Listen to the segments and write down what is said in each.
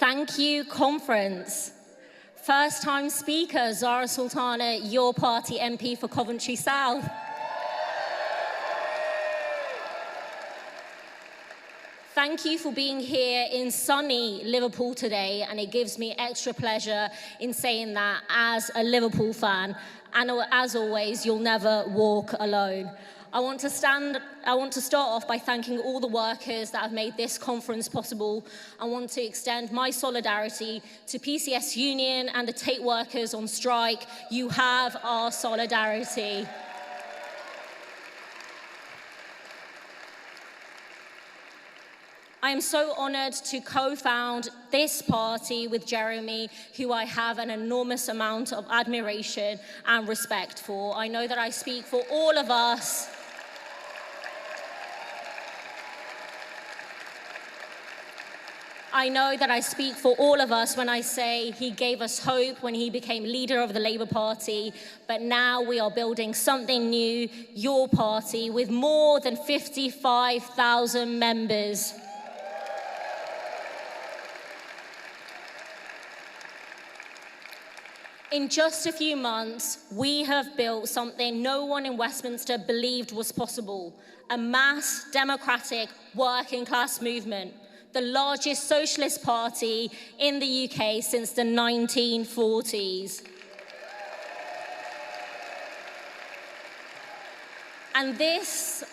Thank you, conference. First-time speaker, Zarah Sultana, your party MP for Coventry South. Thank you for being here in sunny Liverpool today, and it gives me extra pleasure in saying that as a Liverpool fan, and as always, you'll never walk alone. I want to start off by thanking all the workers that have made this conference possible. I want to extend my solidarity to PCS Union and the tape workers on strike. You have our solidarity. I am so honoured to co-found this party with Jeremy, who I have an enormous amount of admiration and respect for. I know that I speak for all of us. I know that I speak for all of us when I say he gave us hope when he became leader of the Labour Party, but now we are building something new, your party, with more than 55,000 members. In just a few months, we have built something no one in Westminster believed was possible, a mass democratic working class movement, the largest socialist party in the UK since the 1940s. And this,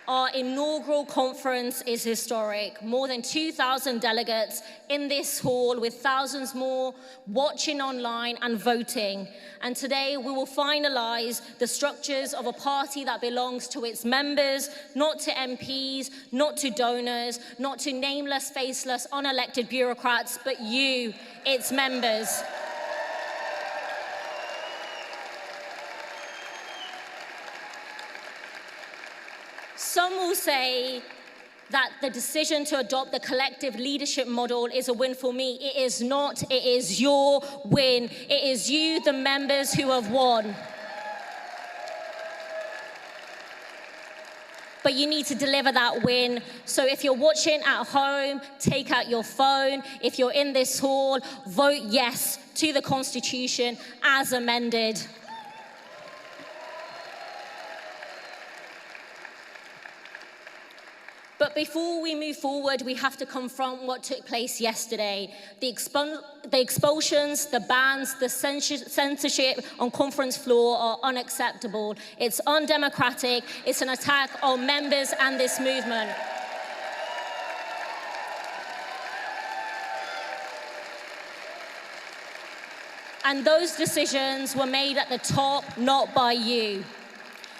our inaugural conference, is historic. More than 2,000 delegates in this hall, with thousands more watching online and voting. And today we will finalise the structures of a party that belongs to its members, not to MPs, not to donors, not to nameless, faceless, unelected bureaucrats, but you, its members. Some will say that the decision to adopt the collective leadership model is a win for me. It is not. It is your win. It is you, the members, who have won. But you need to deliver that win. So if you're watching at home, take out your phone. If you're in this hall, vote yes to the Constitution as amended. But before we move forward, we have to confront what took place yesterday. The expulsions, the bans, the censorship on conference floor are unacceptable. It's undemocratic. It's an attack on members and this movement. And those decisions were made at the top, not by you.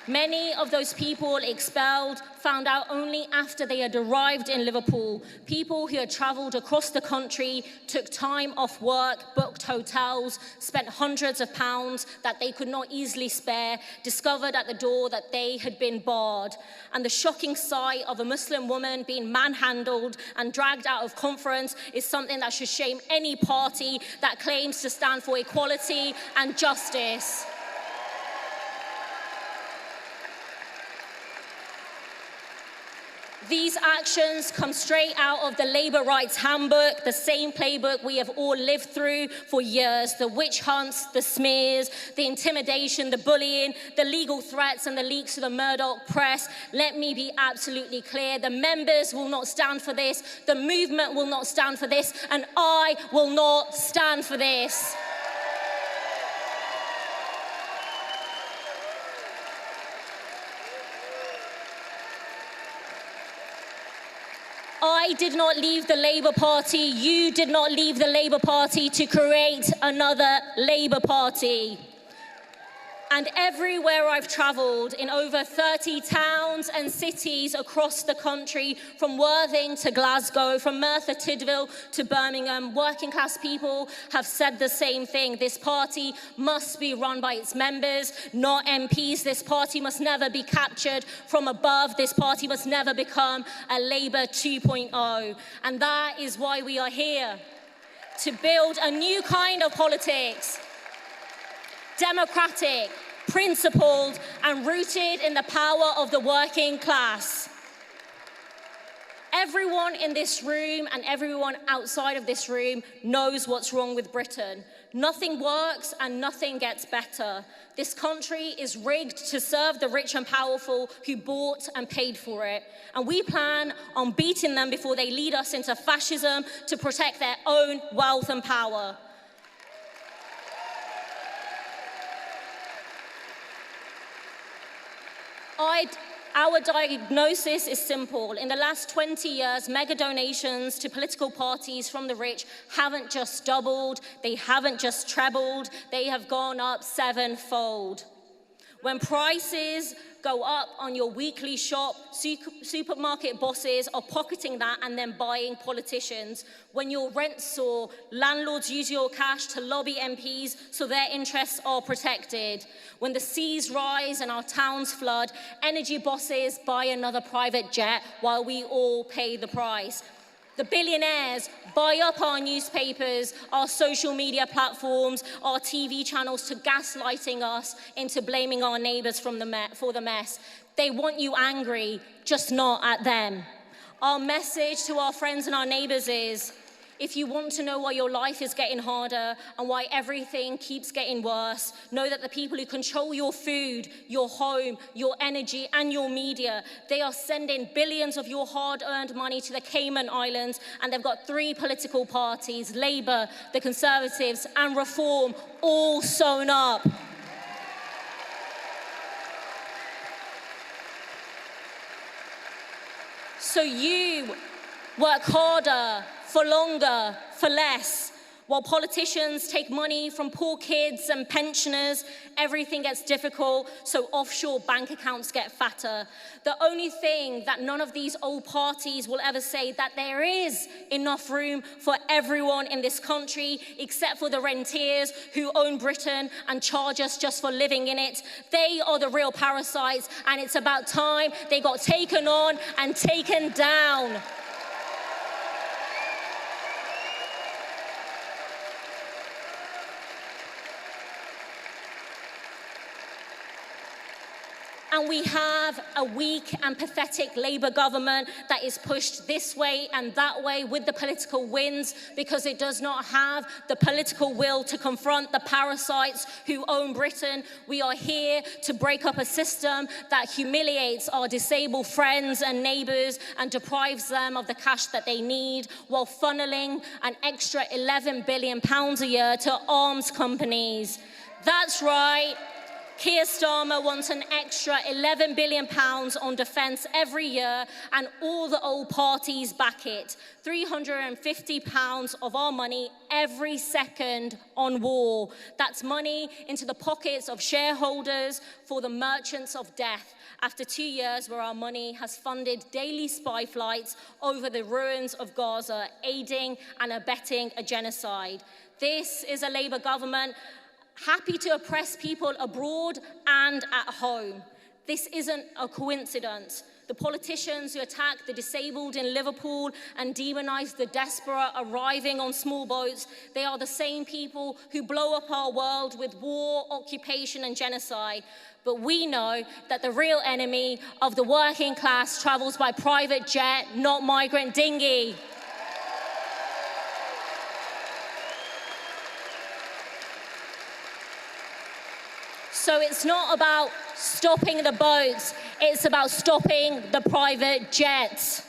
Many of those people expelled found out only after they had arrived in Liverpool. People who had travelled across the country, took time off work, booked hotels, spent hundreds of pounds that they could not easily spare, discovered at the door that they had been barred. And the shocking sight of a Muslim woman being manhandled and dragged out of conference is something that should shame any party that claims to stand for equality and justice. These actions come straight out of the Labour Rights Handbook, the same playbook we have all lived through for years. The witch hunts, the smears, the intimidation, the bullying, the legal threats and the leaks to the Murdoch press. Let me be absolutely clear. The members will not stand for this. The movement will not stand for this. And I will not stand for this. I did not leave the Labour Party, you did not leave the Labour Party to create another Labour Party. And everywhere I've travelled, in over 30 towns and cities across the country, from Worthing to Glasgow, from Merthyr Tydfil to Birmingham, working class people have said the same thing. This party must be run by its members, not MPs. This party must never be captured from above. This party must never become a Labour 2.0. And that is why we are here, to build a new kind of politics. Democratic, principled, and rooted in the power of the working class. Everyone in this room and everyone outside of this room knows what's wrong with Britain. Nothing works and nothing gets better. This country is rigged to serve the rich and powerful who bought and paid for it. And we plan on beating them before they lead us into fascism to protect their own wealth and power. Our diagnosis is simple. In the last 20 years, mega donations to political parties from the rich haven't just doubled, they haven't just trebled, they have gone up 7-fold. When prices go up on your weekly shop, supermarket bosses are pocketing that and then buying politicians. When your rents soar, landlords use your cash to lobby MPs so their interests are protected. When the seas rise and our towns flood, energy bosses buy another private jet while we all pay the price. The billionaires buy up our newspapers, our social media platforms, our TV channels to gaslighting us into blaming our neighbours for the mess. They want you angry, just not at them. Our message to our friends and our neighbours is, if you want to know why your life is getting harder and why everything keeps getting worse, know that the people who control your food, your home, your energy, and your media, they are sending billions of your hard-earned money to the Cayman Islands, and they've got 3 political parties, Labour, the Conservatives, and Reform, all sewn up. So you work harder, for longer, for less. While politicians take money from poor kids and pensioners, everything gets difficult, so offshore bank accounts get fatter. The only thing that none of these old parties will ever say that there is enough room for everyone in this country, except for the rentiers who own Britain and charge us just for living in it. They are the real parasites, and it's about time they got taken on and taken down. And we have a weak and pathetic Labour government that is pushed this way and that way with the political winds because it does not have the political will to confront the parasites who own Britain. We are here to break up a system that humiliates our disabled friends and neighbours and deprives them of the cash that they need, while funneling an extra £11 billion a year to arms companies. That's right. Keir Starmer wants an extra £11 billion on defence every year, and all the old parties back it. £350 of our money every second on war. That's money into the pockets of shareholders for the merchants of death. After 2 years where our money has funded daily spy flights over the ruins of Gaza, aiding and abetting a genocide. This is a Labour government happy to oppress people abroad and at home. This isn't a coincidence. The politicians who attack the disabled in Liverpool and demonize the desperate arriving on small boats, they are the same people who blow up our world with war, occupation, and genocide. But we know that the real enemy of the working class travels by private jet, not migrant dinghy. So it's not about stopping the boats, it's about stopping the private jets.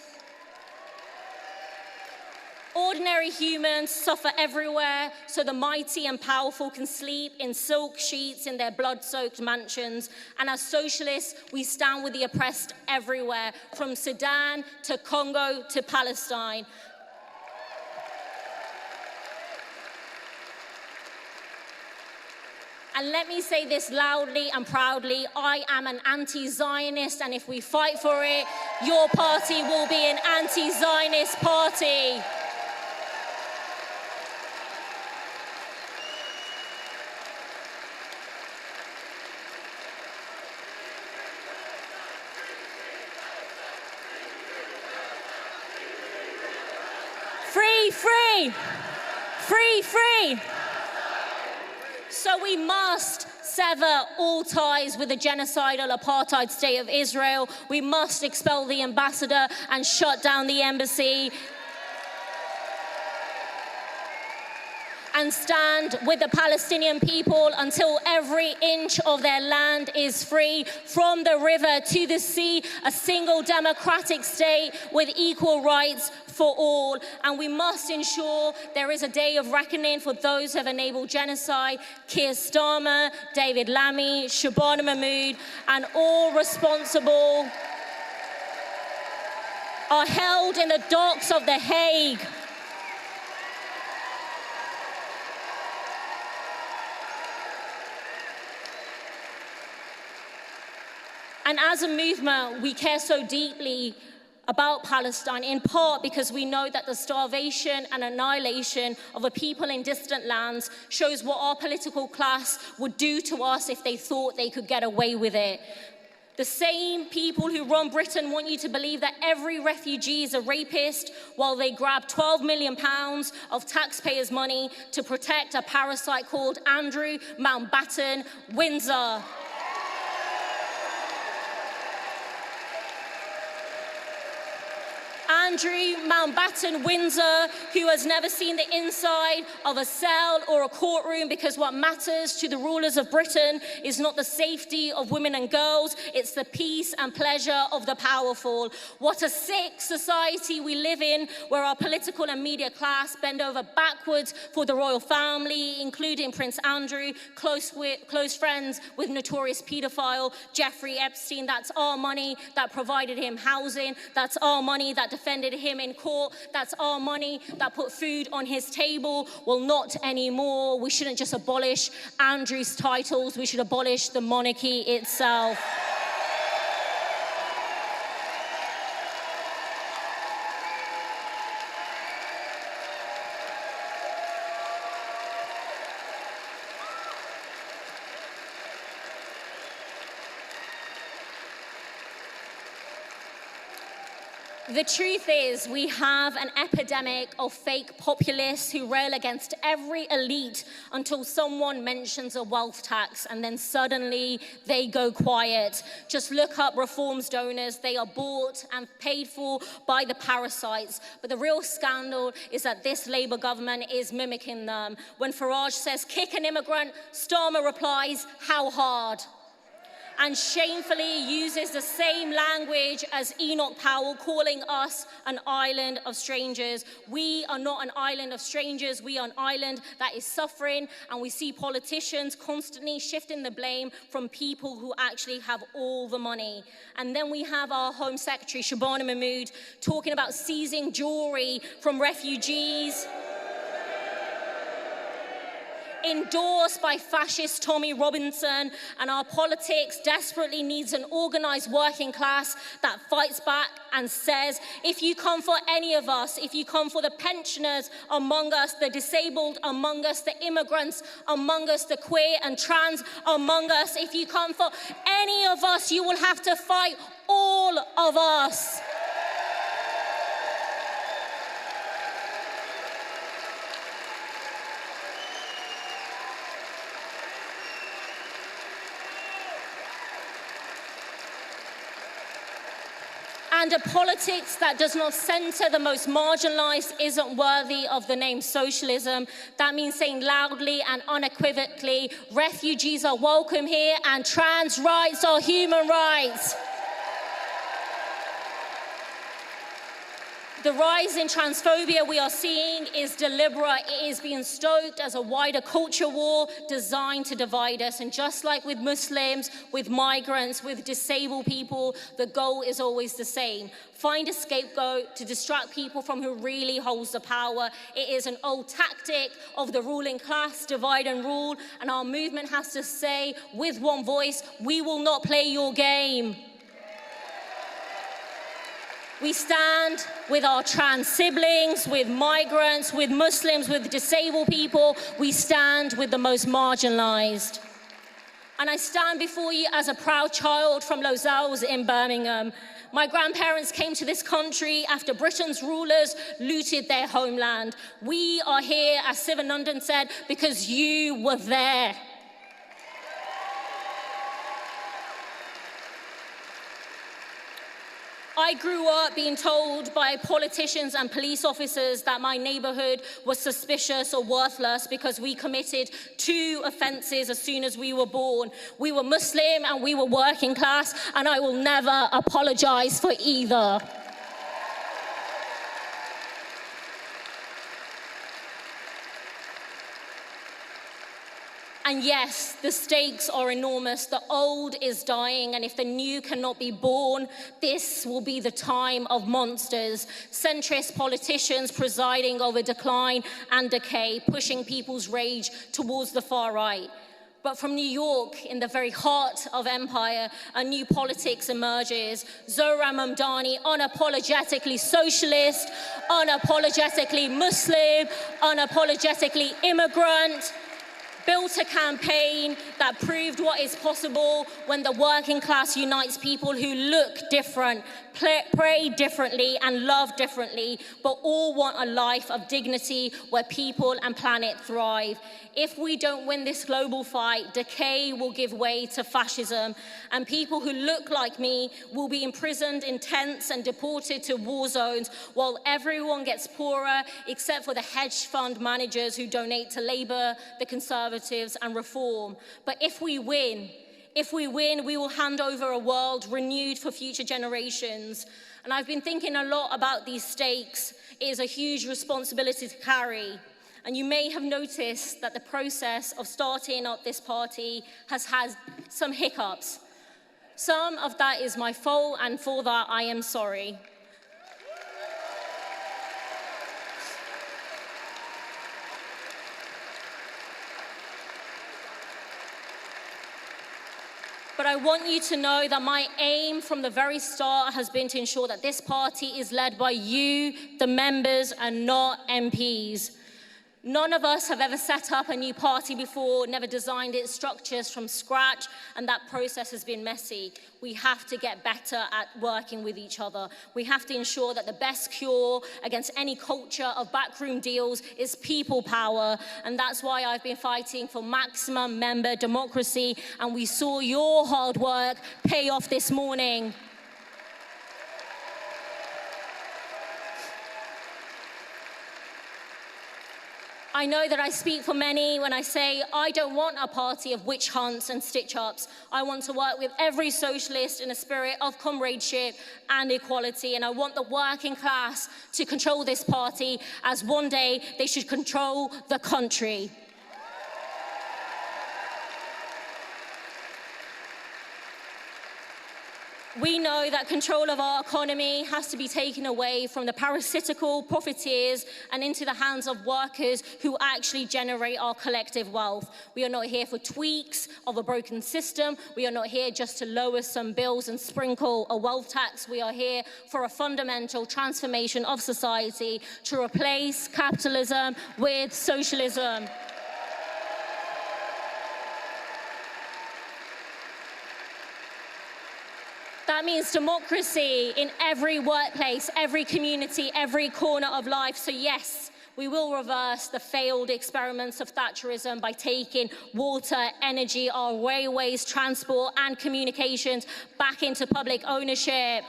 Ordinary humans suffer everywhere, so the mighty and powerful can sleep in silk sheets in their blood-soaked mansions. And as socialists, we stand with the oppressed everywhere, from Sudan to Congo to Palestine. And let me say this loudly and proudly, I am an anti-Zionist, and if we fight for it, your party will be an anti-Zionist party. Free, free, free, free. So we must sever all ties with the genocidal apartheid state of Israel. We must expel the ambassador and shut down the embassy. And stand with the Palestinian people until every inch of their land is free, from the river to the sea, a single democratic state with equal rights for all. And we must ensure there is a day of reckoning for those who have enabled genocide. Keir Starmer, David Lammy, Shabana Mahmood, and all responsible are held in the docks of The Hague. And as a movement, we care so deeply about Palestine, in part because we know that the starvation and annihilation of a people in distant lands shows what our political class would do to us if they thought they could get away with it. The same people who run Britain want you to believe that every refugee is a rapist, while they grab £12 million of taxpayers' money to protect a parasite called Andrew Mountbatten-Windsor. Andrew Mountbatten-Windsor, who has never seen the inside of a cell or a courtroom, because what matters to the rulers of Britain is not the safety of women and girls, it's the peace and pleasure of the powerful. What a sick society we live in, where our political and media class bend over backwards for the royal family, including Prince Andrew, close friends with notorious paedophile Jeffrey Epstein. That's our money that provided him housing. That's our money that defended him in court. That's our money that put food on his table. Well, not anymore. We shouldn't just abolish Andrew's titles. We should abolish the monarchy itself. The truth is, we have an epidemic of fake populists who rail against every elite until someone mentions a wealth tax, and then suddenly they go quiet. Just look up reforms donors. They are bought and paid for by the parasites. But the real scandal is that this Labour government is mimicking them. When Farage says, "Kick an immigrant," Starmer replies, "How hard?" and shamefully uses the same language as Enoch Powell, calling us an island of strangers. We are not an island of strangers. We are an island that is suffering, and we see politicians constantly shifting the blame from people who actually have all the money. And then we have our Home Secretary, Shabana Mahmood, talking about seizing jewelry from refugees, endorsed by fascist Tommy Robinson. And our politics desperately needs an organized working class that fights back and says, if you come for any of us, if you come for the pensioners among us, the disabled among us, the immigrants among us, the queer and trans among us, if you come for any of us, you will have to fight all of us. And a politics that does not center the most marginalized isn't worthy of the name socialism. That means saying loudly and unequivocally, refugees are welcome here and trans rights are human rights. The rise in transphobia we are seeing is deliberate. It is being stoked as a wider culture war designed to divide us. And just like with Muslims, with migrants, with disabled people, the goal is always the same. Find a scapegoat to distract people from who really holds the power. It is an old tactic of the ruling class, divide and rule. And our movement has to say with one voice, we will not play your game. We stand with our trans siblings, with migrants, with Muslims, with disabled people. We stand with the most marginalized. And I stand before you as a proud child from Lozells in Birmingham. My grandparents came to this country after Britain's rulers looted their homeland. We are here, as Sivanandan said, because you were there. I grew up being told by politicians and police officers that my neighborhood was suspicious or worthless because we committed 2 offenses as soon as we were born. We were Muslim and we were working class, and I will never apologize for either. And yes, the stakes are enormous. The old is dying, and if the new cannot be born, this will be the time of monsters. Centrist politicians presiding over decline and decay, pushing people's rage towards the far right. But from New York, in the very heart of empire, a new politics emerges. Zarah Mamdani, unapologetically socialist, unapologetically Muslim, unapologetically immigrant, built a campaign that proved what is possible when the working class unites people who look different, pray differently, and love differently, but all want a life of dignity where people and planet thrive. If we don't win this global fight, decay will give way to fascism, and people who look like me will be imprisoned in tents and deported to war zones, while everyone gets poorer except for the hedge fund managers who donate to Labour, the Conservatives, and Reform. But if we win, we will hand over a world renewed for future generations. And I've been thinking a lot about these stakes. It is a huge responsibility to carry. And you may have noticed that the process of starting up this party has had some hiccups. Some of that is my fault, and for that I am sorry. But I want you to know that my aim from the very start has been to ensure that this party is led by you, the members, and not MPs. None of us have ever set up a new party before, never designed its structures from scratch, and that process has been messy. We have to get better at working with each other. We have to ensure that the best cure against any culture of backroom deals is people power, and that's why I've been fighting for maximum member democracy, and we saw your hard work pay off this morning. I know that I speak for many when I say I don't want a party of witch hunts and stitch-ups. I want to work with every socialist in a spirit of comradeship and equality, and I want the working class to control this party, as one day they should control the country. We know that control of our economy has to be taken away from the parasitical profiteers and into the hands of workers who actually generate our collective wealth. We are not here for tweaks of a broken system. We are not here just to lower some bills and sprinkle a wealth tax. We are here for a fundamental transformation of society to replace capitalism with socialism. That means democracy in every workplace, every community, every corner of life. So yes, we will reverse the failed experiments of Thatcherism by taking water, energy, our railways, transport, and communications back into public ownership.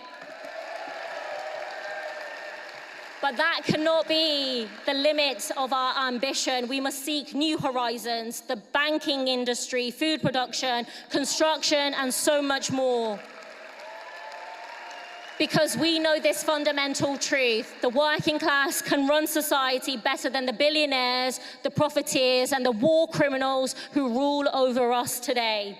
But that cannot be the limit of our ambition. We must seek new horizons, the banking industry, food production, construction, and so much more. Because we know this fundamental truth: the working class can run society better than the billionaires, the profiteers, and the war criminals who rule over us today.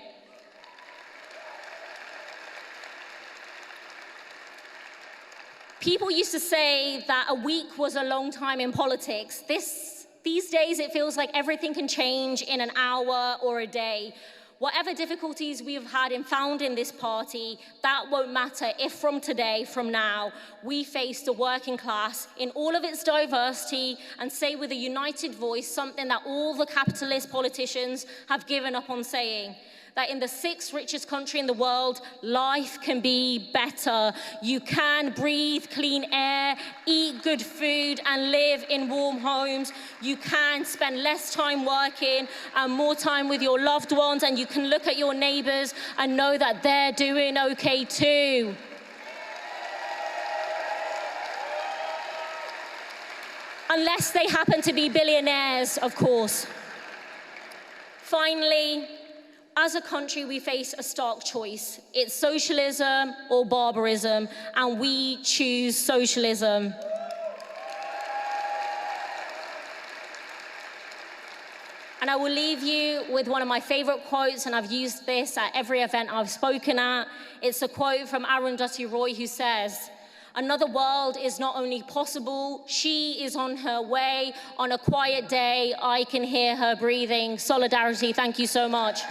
People used to say that a week was a long time in politics. These days, it feels like everything can change in an hour or a day. Whatever difficulties we have had in founding this party, that won't matter if from today, from now, we face the working class in all of its diversity and say with a united voice something that all the capitalist politicians have given up on saying: that in the 6th richest country in the world, life can be better. You can breathe clean air, eat good food, and live in warm homes. You can spend less time working and more time with your loved ones, and you can look at your neighbors and know that they're doing okay too. Unless they happen to be billionaires, of course. Finally, as a country, we face a stark choice. It's socialism or barbarism, and we choose socialism. And I will leave you with one of my favorite quotes, and I've used this at every event I've spoken at. It's a quote from Arundhati Roy, who says, "Another world is not only possible, she is on her way. On a quiet day, I can hear her breathing." Solidarity, thank you so much.